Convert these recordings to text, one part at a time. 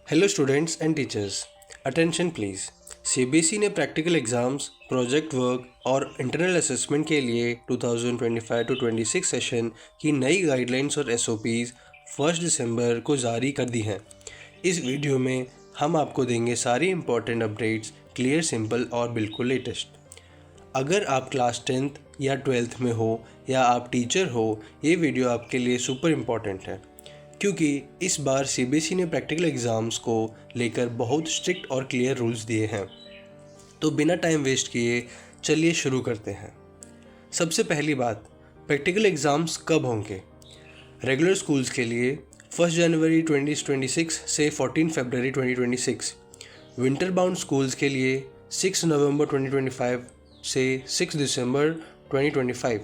Hello students and teachers, attention please. CBSE ने practical exams, project work और internal assessment के लिए 2025 to 26 session की नई गाइडलाइंस और एसओपीज़ 1 दिसंबर को जारी कर दी हैं। इस वीडियो में हम आपको देंगे सारी इंपॉर्टेंट अपडेट्स, क्लियर, सिंपल और बिल्कुल लेटेस्ट। अगर आप क्लास 10th या 12th में हो या आप टीचर हो, ये वीडियो आपके लिए सुपर इम्पॉर्टेंट है क्योंकि इस बार सीबीएसई ने प्रैक्टिकल एग्ज़ाम्स को लेकर बहुत स्ट्रिक्ट और क्लियर रूल्स दिए हैं। तो बिना टाइम वेस्ट किए चलिए शुरू करते हैं। सबसे पहली बात, प्रैक्टिकल एग्ज़ाम्स कब होंगे? रेगुलर स्कूल्स के लिए 1 जनवरी 2026 से 14 फरवरी 2026, विंटर बाउंड स्कूल्स के लिए 6 नवंबर 2025 से 6 दिसंबर 2025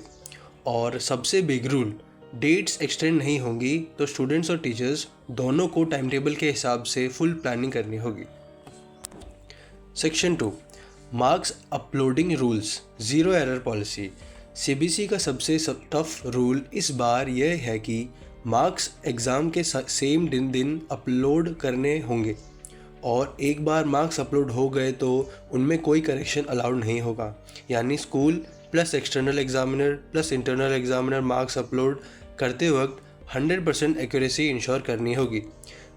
और सबसे बिग रूल, डेट्स एक्सटेंड नहीं होंगी तो स्टूडेंट्स और टीचर्स दोनों को टाइम टेबल के हिसाब से फुल प्लानिंग करनी होगी। Section 2, marks uploading rules, zero error policy. CBSE का सबसे टफ रूल इस बार यह है कि मार्क्स एग्ज़ाम के सेम दिन अपलोड करने होंगे और एक बार मार्क्स अपलोड हो गए तो उनमें कोई करेक्शन अलाउड नहीं होगा। यानी school plus external examiner plus internal examiner marks upload करते वक्त 100% एक्यूरेसी इंश्योर करनी होगी।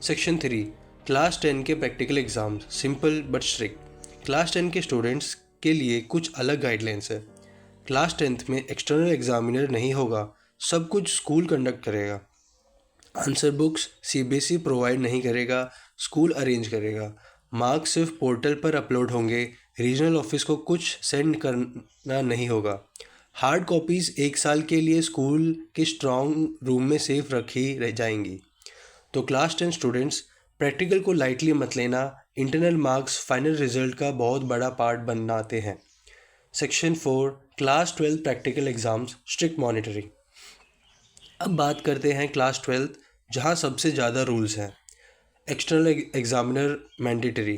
सेक्शन 3, क्लास 10 के practical exams, simple but strict. Class 10 के स्टूडेंट्स के लिए कुछ अलग गाइडलाइंस है। क्लास 10th में एक्सटर्नल एग्जामिनर नहीं होगा, सब कुछ स्कूल कंडक्ट करेगा। आंसर बुक्स सीबीएसई प्रोवाइड नहीं करेगा, स्कूल अरेंज करेगा। मार्क्स सिर्फ पोर्टल पर अपलोड होंगे, रीजनल ऑफिस को कुछ सेंड करना नहीं होगा। हार्ड कॉपीज़ 1 साल के लिए स्कूल के स्ट्रॉन्ग रूम में सेफ रखी रह जाएंगी। तो क्लास 10 स्टूडेंट्स प्रैक्टिकल को लाइटली मत लेना, इंटरनल मार्क्स फाइनल रिजल्ट का बहुत बड़ा पार्ट बनाते हैं। Section 4, class 12 practical exams, strict monitoring. अब बात करते हैं क्लास 12th, जहाँ सबसे ज़्यादा रूल्स हैं। External examiner mandatory.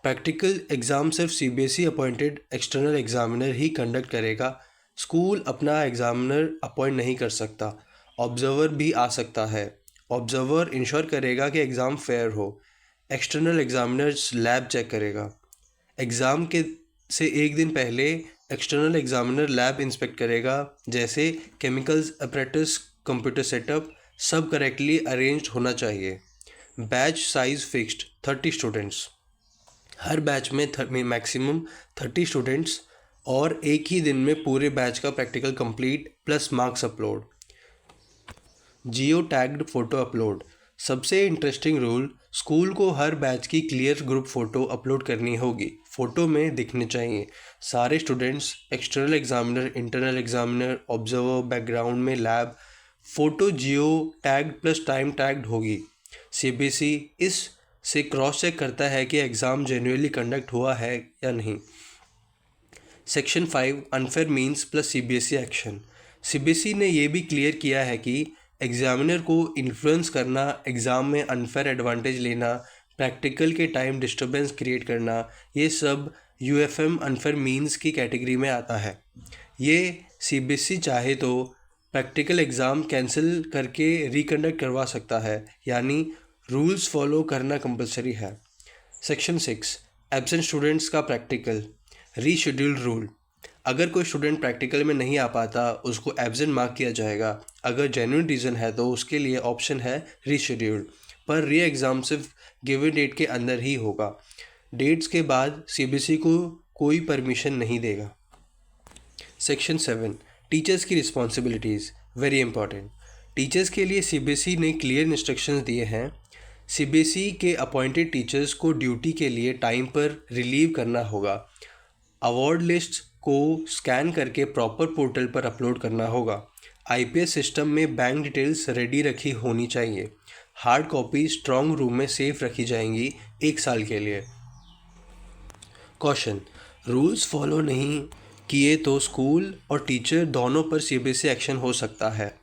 Practical exam सिर्फ सीबीएसई अपॉइंटेड एक्सटर्नल एग्ज़ामिनर ही कंडक्ट करेगा। स्कूल अपना एग्ज़ामिनर अपॉइंट नहीं कर सकता, ऑब्जर्वर भी आ सकता है। ऑब्जर्वर इंश्योर करेगा कि एग्ज़ाम फेयर हो। एक्सटर्नल एग्ज़ामिनर्स लैब चेक करेगा। एग्ज़ाम के से एक दिन पहले एक्सटर्नल एग्ज़ामिनर लैब इंस्पेक्ट करेगा, जैसे केमिकल्स, अपरेटस, कंप्यूटर सेटअप सब करेक्टली अरेंज्ड होना चाहिए। Batch size fixed 30 students. हर बैच में मैक्सिमम 30 स्टूडेंट्स और एक ही दिन में पूरे बैच का practical complete plus marks upload. Geo tagged photo upload. सबसे इंटरेस्टिंग रूल, स्कूल को हर बैच की क्लियर ग्रुप फ़ोटो अपलोड करनी होगी। फ़ोटो में दिखने चाहिए सारे students, external examiner, internal examiner, observer, background में लैब। फ़ोटो जियो टैग्ड प्लस टाइम टैग्ड होगी। सीबीएसई इस से क्रॉस चेक करता है कि एग्ज़ाम जेन्युइनली कंडक्ट हुआ है या नहीं। Section 5, unfair means plus CBSE action. CBSE ने यह भी क्लियर किया है कि एग्ज़ामिनर को इन्फ्लुएंस करना, एग्ज़ाम में अनफेयर एडवांटेज लेना, प्रैक्टिकल के टाइम डिस्टर्बेंस क्रिएट करना, ये सब यूएफएम अनफेयर मीन्स की कैटेगरी में आता है। ये सीबीएसई चाहे तो प्रैक्टिकल एग्ज़ाम कैंसिल करके रिकंडक्ट करवा सकता है, यानी रूल्स फॉलो करना कंपलसरी है। सेक्शन 6, एब्सेंट स्टूडेंट्स का प्रैक्टिकल, रीशेड्यूल्ड रूल। अगर कोई स्टूडेंट प्रैक्टिकल में नहीं आ पाता, उसको एब्सेंट मार्क किया जाएगा। अगर जेन्युइन रीज़न है तो उसके लिए ऑप्शन है रीशेड्यूल्ड, पर री एग्ज़ाम सिर्फ गिवन डेट के अंदर ही होगा। डेट्स के बाद सीबीएसई को कोई परमिशन नहीं देगा। सेक्शन 7, टीचर्स की रिस्पॉन्सिबिलिटीज़, वेरी इंपॉर्टेंट। टीचर्स के लिए सीबीएसई ने क्लियर इंस्ट्रक्शंस दिए हैं। सीबीएसई के अपॉइंटेड टीचर्स को ड्यूटी के लिए टाइम पर रिलीव करना होगा। अवार्ड लिस्ट को स्कैन करके प्रॉपर पोर्टल पर अपलोड करना होगा। आईपीएस सिस्टम में बैंक डिटेल्स रेडी रखी होनी चाहिए। हार्ड कॉपी स्ट्रॉन्ग रूम में सेफ रखी जाएंगी 1 साल के लिए। कॉशन, रूल्स फॉलो नहीं किए तो स्कूल और टीचर दोनों पर सीबीएसई एक्शन हो सकता है।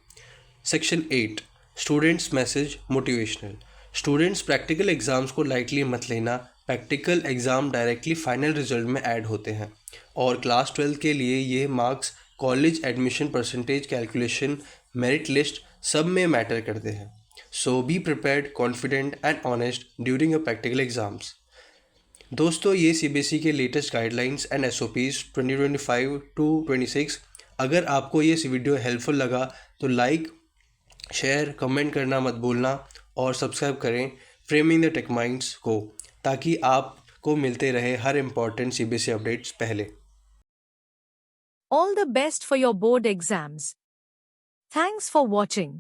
Section 8, students message motivational. Students practical exams को लाइटली मत लेना। Practical exam directly final result में ऐड होते हैं और क्लास 12 के लिए ये marks college admission percentage calculation, merit list सब में मैटर करते हैं। So be prepared, confident and honest during your practical exams. दोस्तों, ये सीबीएसई के latest guidelines and SOPs 2025 to 26। अगर आपको ये वीडियो हेल्पफुल लगा तो लाइक, शेयर, कमेंट करना मत भूलना और सब्सक्राइब करें फ्रेमिंग द टेक माइंड्स को, ताकि आपको मिलते रहे हर इम्पॉर्टेंट सीबीएसई अपडेट्स पहले। All the best for your board exams. Thanks for watching.